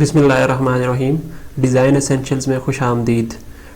बिस्मिल्लाहिर्रहमानिर्रहीम। Design essentials में खुश आमदीद।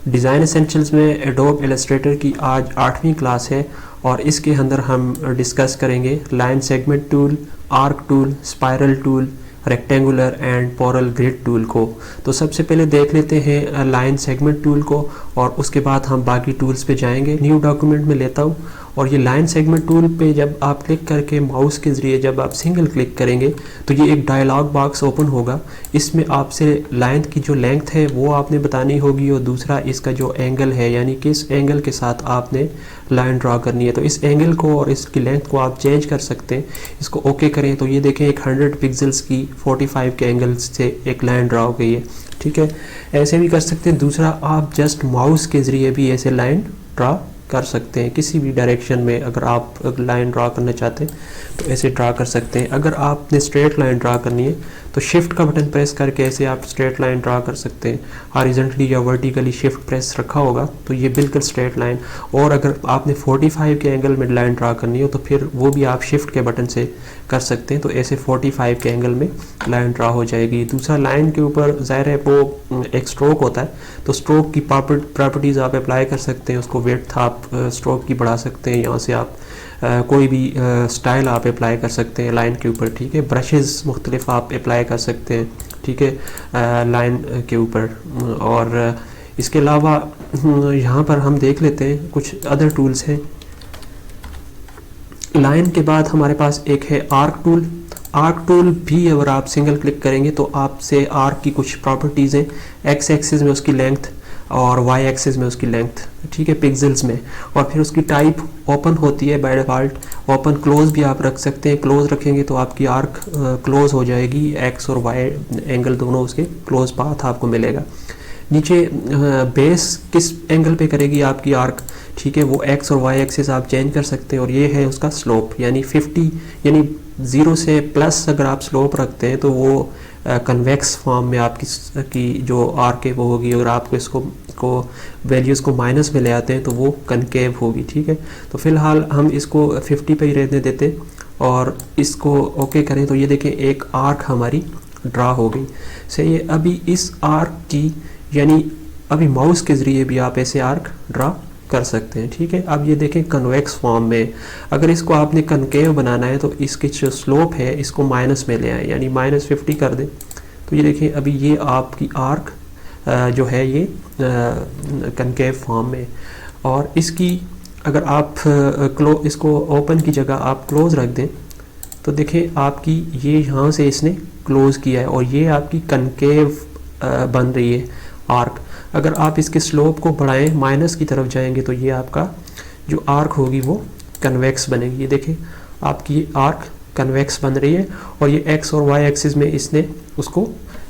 डिज़ाइन एसेंशियल्स में एडोब इलस्ट्रेटर की आज 8वीं क्लास है और इसके अंदर हम डिस्कस करेंगे line segment tool, arc tool, spiral tool, rectangular and polar grid tool को। तो सबसे पहले देख लेते हैं लाइन सेगमेंट टूल को और उसके बाद हम बाकी टूल्स पे जाएंगे। न्यू डॉक्यूमेंट में लेता हूँ और ये लाइन सेगमेंट टूल पे जब आप क्लिक करके माउस के ज़रिए जब आप सिंगल क्लिक करेंगे तो ये एक डायलॉग बॉक्स ओपन होगा। इसमें आपसे लाइन की जो लेंथ है वो आपने बतानी होगी और दूसरा इसका जो एंगल है यानी किस एंगल के साथ आपने लाइन ड्रा करनी है। तो इस एंगल को और इसकी लेंथ को आप चेंज कर सकते हैं। इसको ओके करें तो ये देखें एक 100 पिक्सल्स की 45 के एंगल से एक लाइन ड्रा हो गई है। ठीक है, ऐसे भी कर सकते हैं। दूसरा आप जस्ट माउस के ज़रिए भी ऐसे लाइन ड्रा कर सकते हैं किसी भी डायरेक्शन में। अगर आप लाइन ड्रा करना चाहते हैं तो ऐसे ड्रा कर सकते हैं। अगर आपने स्ट्रेट लाइन ड्रा करनी है तो शिफ्ट का बटन प्रेस करके ऐसे आप स्ट्रेट लाइन ड्रा कर सकते हैं। हॉरिजॉन्टली या वर्टिकली शिफ्ट प्रेस रखा होगा तो ये बिल्कुल स्ट्रेट लाइन। और अगर आपने 45 के एंगल में लाइन ड्रा करनी हो तो फिर वो भी आप शिफ्ट के बटन से कर सकते हैं। तो ऐसे 45 के एंगल में लाइन ड्रा हो जाएगी। दूसरा लाइन के ऊपर ज़ाहिर है वो एक स्ट्रोक होता है तो स्ट्रोक की प्रॉपर्टीज़ आप अप्लाई कर सकते हैं। उसको विड्थ आप स्ट्रोक की बढ़ा सकते हैं। यहाँ से आप कोई भी स्टाइल आप अप्लाई कर सकते हैं लाइन के ऊपर। ठीक है, ब्रशेस मुख्तलिफ आप अप्लाई कर सकते हैं। ठीक है, लाइन के ऊपर। और इसके अलावा यहाँ पर हम देख लेते हैं कुछ अदर टूल्स हैं। लाइन के बाद हमारे पास एक है आर्क टूल। आर्क टूल भी अगर आप सिंगल क्लिक करेंगे तो आपसे आर्क की कुछ प्रॉपर्टीज़ हैं। एक्स एक्सिस में उसकी लेंथ और वाई एक्सिस में उसकी लेंथ, ठीक है, पिक्सल्स में। और फिर उसकी टाइप ओपन होती है बाय डिफ़ॉल्ट। ओपन क्लोज भी आप रख सकते हैं। क्लोज रखेंगे तो आपकी आर्क क्लोज हो जाएगी। एक्स और वाई एंगल दोनों उसके क्लोज पाथ आपको मिलेगा। नीचे बेस किस एंगल पे करेगी आपकी आर्क, ठीक है, वो एक्स और वाई एक्सिस आप चेंज कर सकते हैं। और ये है उसका स्लोप यानी 50 यानी 0 से प्लस अगर आप स्लोप रखते हैं तो वो कन्वेक्स फॉर्म में आपकी जो आर्क है वो होगी। अगर आपको इसको वैल्यूज़ को माइनस में ले आते हैं तो वो कनकेव होगी। ठीक है, तो फिलहाल हम इसको 50 पे ही रहने देते और इसको ओके करें तो ये देखें एक आर्क हमारी ड्रा हो गई। सही है, अभी इस आर्क की यानी अभी माउस के ज़रिए भी आप ऐसे आर्क ड्रा कर सकते हैं। ठीक है, अब ये देखें कन्वेक्स फॉर्म में। अगर इसको आपने कनकेव बनाना है तो इसकी जो स्लोप है इसको माइनस में ले आए यानी -50 कर दें तो ये देखें अभी ये आपकी आर्क जो है ये कनकेव फॉर्म में। और इसकी अगर आप इसको ओपन की जगह आप क्लोज रख दें तो देखें आपकी ये यहाँ से इसने क्लोज किया है और ये आपकी कनकेव बन रही है आर्क। अगर आप इसके स्लोप को बढ़ाएं माइनस की तरफ जाएंगे तो ये आपका जो आर्क होगी वो कन्वेक्स बनेगी। ये देखें आपकी आर्क कन्वेक्स बन रही है और ये एक्स और वाई एक्सिस में इसने उसको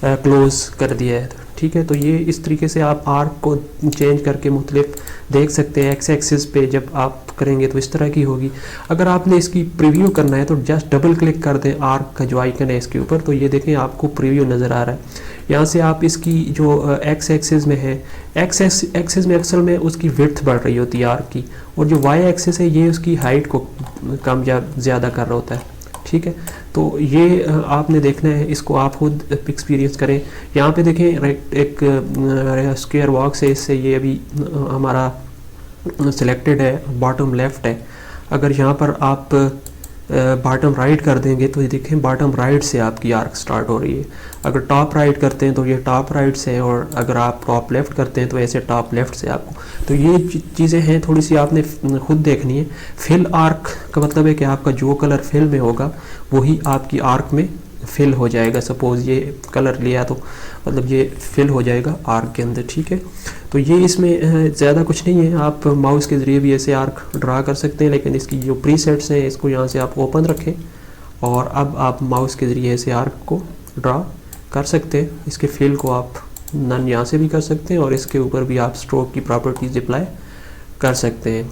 क्लोज कर दिया है। ठीक है, तो ये इस तरीके से आप आर्क को चेंज करके मुख्तलिफ देख सकते हैं। एक्स एक्सिस पे जब आप करेंगे तो इस तरह की होगी। अगर आपने इसकी प्रीव्यू करना है तो जस्ट डबल क्लिक कर दें आर्क का जो आइकन है इसके ऊपर तो ये देखें आपको प्रीव्यू नज़र आ रहा है। यहाँ से आप इसकी जो एक्स एक्सिस में है, एक्स एक्सिस में अक्सर में उसकी विड्थ बढ़ रही होती है आर्क की, और जो वाई एक्सिस है ये उसकी हाइट को कम या ज़्यादा कर रहा होता है। ठीक है, तो ये आपने देखना है, इसको आप खुद एक्सपीरियंस करें। यहाँ पे देखें एक स्क्वायर बॉक्स है, इससे ये अभी हमारा सिलेक्टेड है, बॉटम लेफ़्ट है। अगर यहाँ पर आप बॉटम राइट कर देंगे तो ये देखें बॉटम राइट से आपकी आर्क स्टार्ट हो रही है। अगर टॉप राइट करते हैं तो ये टॉप राइट से है और अगर आप टॉप लेफ़्ट करते हैं तो ऐसे टॉप लेफ़्ट से आपको। तो ये चीज़ें हैं, थोड़ी सी आपने खुद देखनी है। फिल आर्क का मतलब है कि आपका जो कलर फिल में होगा वही आपकी आर्क में फिल हो जाएगा। सपोज़ ये कलर लिया तो मतलब ये फिल हो जाएगा आर्क के अंदर। ठीक है, तो ये इसमें ज़्यादा कुछ नहीं है। आप माउस के ज़रिए भी ऐसे आर्क ड्रा कर सकते हैं, लेकिन इसकी जो प्रीसेट्स हैं इसको यहाँ से आप ओपन रखें और अब आप माउस के ज़रिए ऐसे आर्क को ड्रा कर सकते हैं। इसके फिल को आप नन यहाँ से भी कर सकते हैं और इसके ऊपर भी आप स्ट्रोक की प्रॉपर्टीज अप्लाई कर सकते हैं।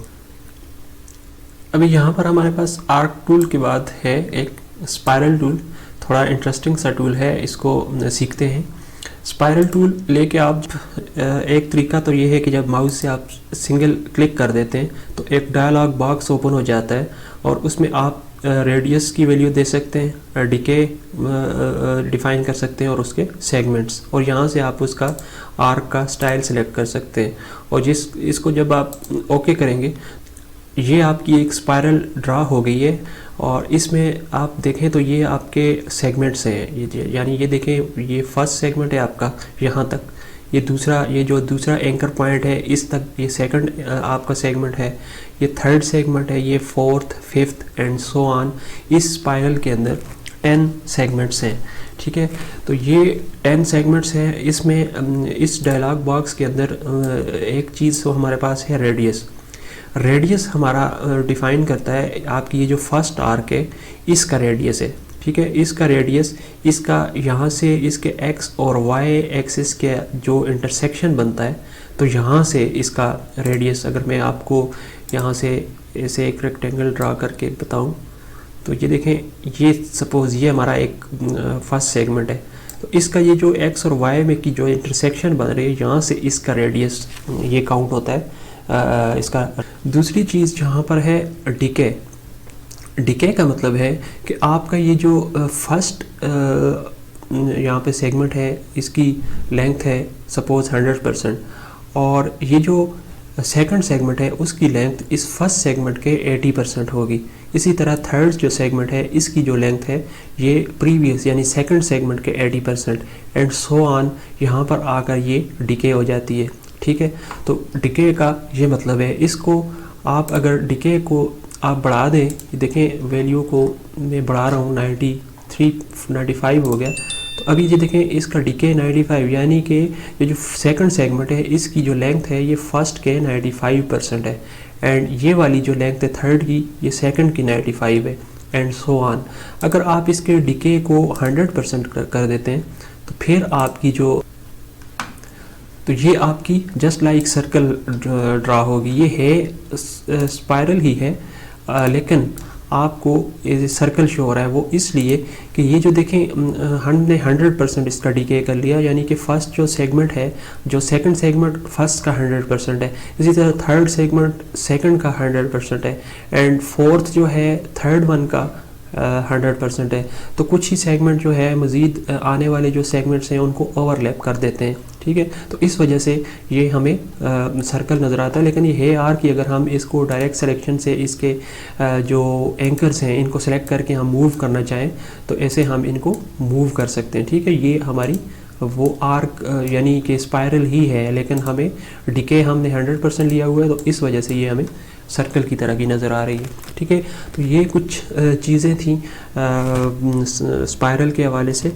अभी यहाँ पर हमारे पास आर्क टूल के बाद है एक स्पाइरल टूल। थोड़ा इंटरेस्टिंग सा टूल है, इसको सीखते हैं। स्पाइरल टूल लेके आप एक तरीका तो ये है कि जब माउस से आप सिंगल क्लिक कर देते हैं तो एक डायलॉग बॉक्स ओपन हो जाता है और उसमें आप रेडियस की वैल्यू दे सकते हैं, डिके डिफाइन कर सकते हैं और उसके सेगमेंट्स, और यहाँ से आप उसका आर्क का स्टाइल सेलेक्ट कर सकते हैं। और इसको जब आप ओके करेंगे, ये आपकी एक स्पाइरल ड्रा हो गई है। और इसमें आप देखें तो ये आपके सेगमेंट्स हैं, यानी ये देखें, ये फर्स्ट सेगमेंट है आपका यहाँ तक, ये जो दूसरा एंकर पॉइंट है इस तक, ये सेकंड आपका सेगमेंट है, ये थर्ड सेगमेंट है, ये fourth, fifth and so on. इस स्पाइरल के अंदर 10 सेगमेंट्स हैं, ठीक है। तो ये 10 सेगमेंट्स हैं। इसमें इस डायलॉग बॉक्स के अंदर एक चीज़ तो हमारे पास है रेडियस हमारा डिफाइन करता है आपकी ये जो फर्स्ट आर्क है इसका रेडियस है, ठीक है। इसका रेडियस, इसका यहाँ से इसके एक्स और वाई एक्सिस के जो इंटरसेक्शन बनता है, तो यहाँ से इसका रेडियस, अगर मैं आपको यहाँ से ऐसे एक रेक्टेंगल ड्रा करके बताऊँ तो ये देखें, ये सपोज़ ये हमारा एक फर्स्ट सेगमेंट है, तो इसका ये जो एक्स और वाई में की जो इंटरसेक्शन बन रही है, यहाँ से इसका रेडियस ये काउंट होता है इसका। दूसरी चीज़ जहाँ पर है डिके का मतलब है कि आपका ये जो फर्स्ट यहाँ पे सेगमेंट है, इसकी लेंथ है सपोज 100%, और ये जो सेकंड सेगमेंट है उसकी लेंथ इस फर्स्ट सेगमेंट के 80% होगी। इसी तरह थर्ड जो सेगमेंट है इसकी जो लेंथ है ये प्रीवियस यानी सेकंड सेगमेंट के 80% एंड सो ऑन, यहाँ पर आकर ये डिके हो जाती है, ठीक है। तो डिके का ये मतलब है, इसको आप अगर डिके को आप बढ़ा दें, देखें वैल्यू को मैं बढ़ा रहा हूँ, 95 हो गया, तो अभी ये देखें इसका डिके 95, यानी कि ये जो सेकंड सेगमेंट है इसकी जो लेंथ है ये फर्स्ट के 95% है, एंड ये वाली जो लेंथ है थर्ड की, ये सेकंड की 95 है, एंड सो ऑन। अगर आप इसके डिके को 100% कर देते हैं तो फिर आपकी तो ये आपकी जस्ट लाइक सर्कल ड्रा होगी। ये है स्पाइरल ही है, लेकिन आपको ये सर्कल शो हो रहा है, वो इसलिए कि ये जो देखें हमने 100% इसका डिके कर लिया, यानी कि फर्स्ट जो सेगमेंट है, जो सेकंड सेगमेंट फर्स्ट का 100% है, इसी तरह थर्ड सेगमेंट सेकंड का 100% है, एंड फोर्थ जो है थर्ड वन का 100% है। तो कुछ ही सेगमेंट जो है मज़ीद आने वाले जो सेगमेंट्स हैं उनको ओवरलैप कर देते हैं, ठीक है। तो इस वजह से ये हमें सर्कल नज़र आता है, लेकिन ये है आर की अगर हम इसको डायरेक्ट सिलेक्शन से इसके जो एंकर्स हैं इनको सेलेक्ट करके हम मूव करना चाहें तो ऐसे हम इनको मूव कर सकते हैं, ठीक है। ये हमारी वो आर्क यानी कि स्पाइरल ही है, लेकिन हमें डिके हमने 100% लिया हुआ है, तो इस वजह से ये हमें सर्कल की तरह की नज़र आ रही है, ठीक है। तो ये कुछ चीज़ें थी स्पाइरल के हवाले से।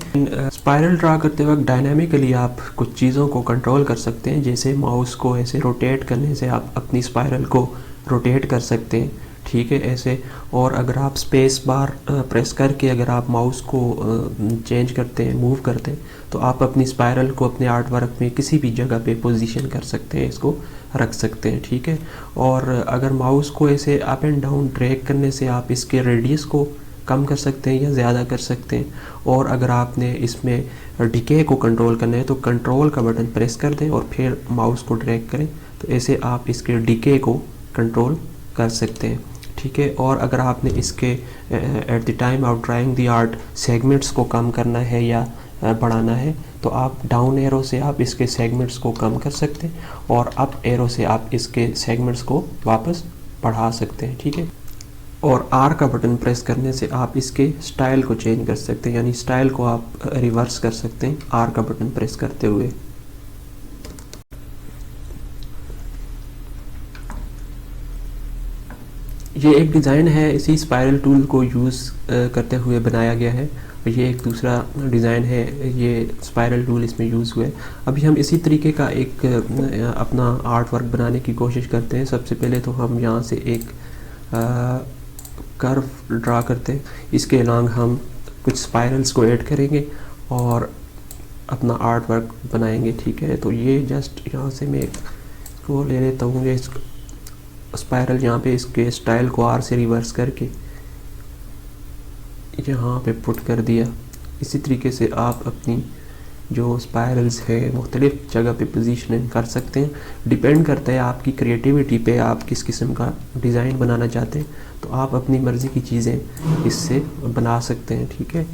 स्पाइरल ड्रा करते वक्त डायनामिकली आप कुछ चीज़ों को कंट्रोल कर सकते हैं, जैसे माउस को ऐसे रोटेट करने से आप अपनी स्पाइरल को रोटेट कर सकते हैं, ठीक है, ऐसे। और अगर आप स्पेस बार प्रेस करके अगर आप माउस को चेंज करते हैं, मूव करते हैं, तो आप अपनी स्पाइरल को अपने आर्ट वर्क में किसी भी जगह पे पोजीशन कर सकते हैं, इसको रख सकते हैं, ठीक है। और अगर माउस को ऐसे अप एंड डाउन ड्रैग करने से आप इसके रेडियस को कम कर सकते हैं या ज़्यादा कर सकते हैं। और अगर आपने इसमें डिके को कंट्रोल करना है तो कंट्रोल का बटन प्रेस कर दें और फिर माउस को ड्रैग करें, तो ऐसे आप इसके डिके को कंट्रोल कर सकते हैं, ठीक है। और अगर आपने इसके at the time of drawing the art segments को कम करना है या बढ़ाना है तो आप डाउन एरो से आप इसके सेगमेंट्स को कम कर सकते हैं और अप एरो से आप इसके सेगमेंट्स को वापस बढ़ा सकते हैं, ठीक है। और आर का बटन प्रेस करने से आप इसके स्टाइल को चेंज कर सकते हैं, यानी स्टाइल को आप रिवर्स कर सकते हैं आर का बटन प्रेस करते हुए। ये एक डिज़ाइन है, इसी स्पाइरल टूल को यूज़ करते हुए बनाया गया है। ये एक दूसरा डिज़ाइन है, ये स्पाइरल टूल इसमें यूज़ हुआ है। अभी हम इसी तरीके का एक अपना आर्ट वर्क बनाने की कोशिश करते हैं। सबसे पहले तो हम यहाँ से एक कर्व ड्रा करते हैं, इसके अलॉन्ग हम कुछ स्पाइरल्स को ऐड करेंगे और अपना आर्ट वर्क बनाएंगे, ठीक है। तो ये जस्ट यहाँ से मैं इसको ले लेता हूँ, ये स्पाइरल यहाँ पे इसके स्टाइल को आर से रिवर्स करके यहाँ पे पुट कर दिया। इसी तरीके से आप अपनी जो स्पायरल्स है मुख्तलिफ जगह पे पोजीशनिंग कर सकते हैं। डिपेंड करता है आपकी क्रिएटिविटी पे, आप किस किस्म का डिज़ाइन बनाना चाहते हैं, तो आप अपनी मर्ज़ी की चीज़ें इससे बना सकते हैं। ठीक है,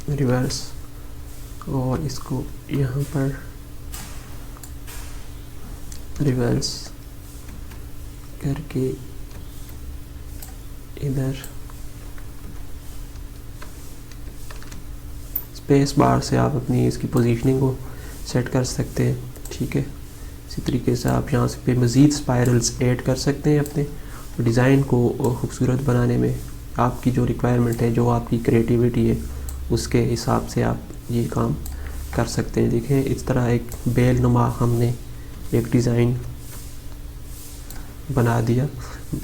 रिवर्स, और इसको यहाँ पर रिवर्स करके इधर स्पेस बार से आप अपनी इसकी पोजीशनिंग को सेट कर सकते हैं। ठीक है, इसी तरीके से आप यहाँ से पे मज़ीद स्पायरल्स ऐड कर सकते हैं अपने डिज़ाइन को खूबसूरत बनाने में। आपकी जो रिक्वायरमेंट है, जो आपकी क्रिएटिविटी है, उसके हिसाब से आप ये काम कर सकते हैं। देखें, इस तरह एक बेल नुमा हमने एक डिज़ाइन बना दिया।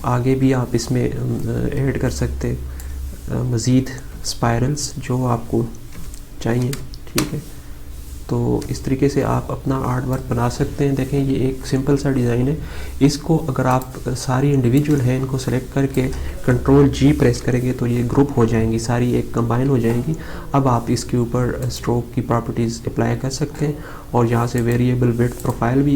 आगे भी आप इसमें ऐड कर सकते हैं मज़ीद स्पायरल्स जो आपको चाहिए। ठीक है, तो इस तरीके से आप अपना आर्ट वर्क बना सकते हैं। देखें, ये एक सिंपल सा डिज़ाइन है। इसको अगर आप सारी इंडिविजुअल है इनको सेलेक्ट करके कंट्रोल जी प्रेस करेंगे तो ये ग्रुप हो जाएंगी, सारी एक कंबाइन हो जाएंगी। अब आप इसके ऊपर स्ट्रोक की प्रॉपर्टीज़ अप्लाई कर सकते हैं और यहाँ से वेरिएबल विड्थ प्रोफाइल भी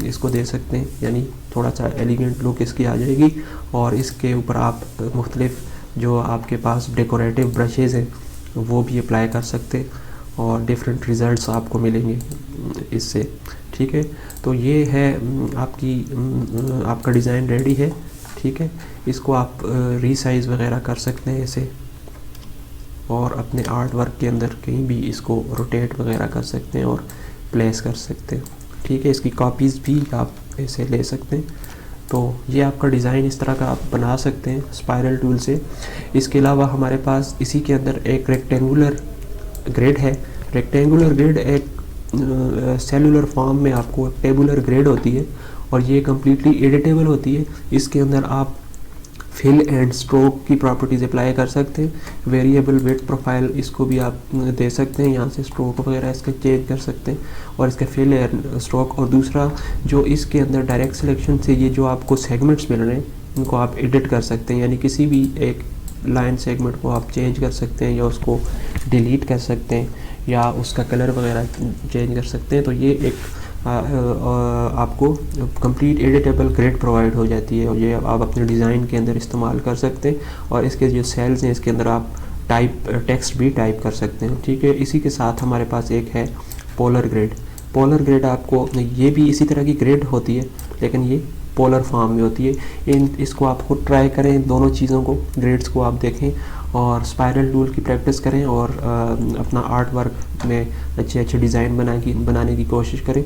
इसको दे सकते हैं, यानी थोड़ा सा एलिगेंट लुक इसकी आ जाएगी। और इसके ऊपर आप मुख्तलिफ जो आपके पास डेकोरेटिव ब्रशेज़ हैं वो भी अप्लाई कर सकते हैं और डिफरेंट रिज़ल्ट्स आपको मिलेंगे इससे। ठीक है, तो ये है आपका डिज़ाइन रेडी है। ठीक है, इसको आप रीसाइज़ वगैरह कर सकते हैं इसे, और अपने आर्ट वर्क के अंदर कहीं भी इसको रोटेट वगैरह कर सकते हैं और प्लेस कर सकते हैं। ठीक है, इसकी कॉपीज़ भी आप ऐसे ले सकते हैं। तो ये आपका डिज़ाइन इस तरह का आप बना सकते हैं स्पाइरल टूल से। इसके अलावा हमारे पास इसी के अंदर एक रेक्टेंगुलर ग्रिड है। रेक्टेंगुलर ग्रिड एक सेलुलर फॉर्म में आपको टेबुलर ग्रिड होती है और ये कम्प्लीटली एडिटेबल होती है। इसके अंदर आप फिल एंड स्ट्रोक की प्रॉपर्टीज़ अप्लाई कर सकते हैं। वेरिएबल विड्थ प्रोफाइल इसको भी आप दे सकते हैं, यहाँ से स्ट्रोक वगैरह इसका चेंज कर सकते हैं और इसका फिल एंड स्ट्रोक। और दूसरा जो इसके अंदर डायरेक्ट सिलेक्शन से ये जो आपको सेगमेंट्स मिल रहे हैं इनको आप एडिट कर सकते हैं, यानी किसी भी एक लाइन सेगमेंट को आप चेंज कर सकते हैं या उसको डिलीट कर सकते हैं या उसका कलर वगैरह चेंज कर सकते हैं। तो ये एक आपको कंप्लीट एडिटेबल ग्रिड प्रोवाइड हो जाती है और ये आप अपने डिज़ाइन के अंदर इस्तेमाल कर सकते हैं। और इसके जो सेल्स हैं इसके अंदर आप टेक्स्ट भी टाइप कर सकते हैं। ठीक है, इसी के साथ हमारे पास एक है पोलर ग्रिड। पोलर ग्रिड आपको, ये भी इसी तरह की ग्रिड होती है लेकिन ये पोलर फॉर्म में होती है। इसको आप खुद ट्राई करें, दोनों चीज़ों को, ग्रिड्स को आप देखें और स्पाइरल टूल की प्रैक्टिस करें और अपना आर्ट वर्क में अच्छे अच्छे डिज़ाइन बनाने की कोशिश करें।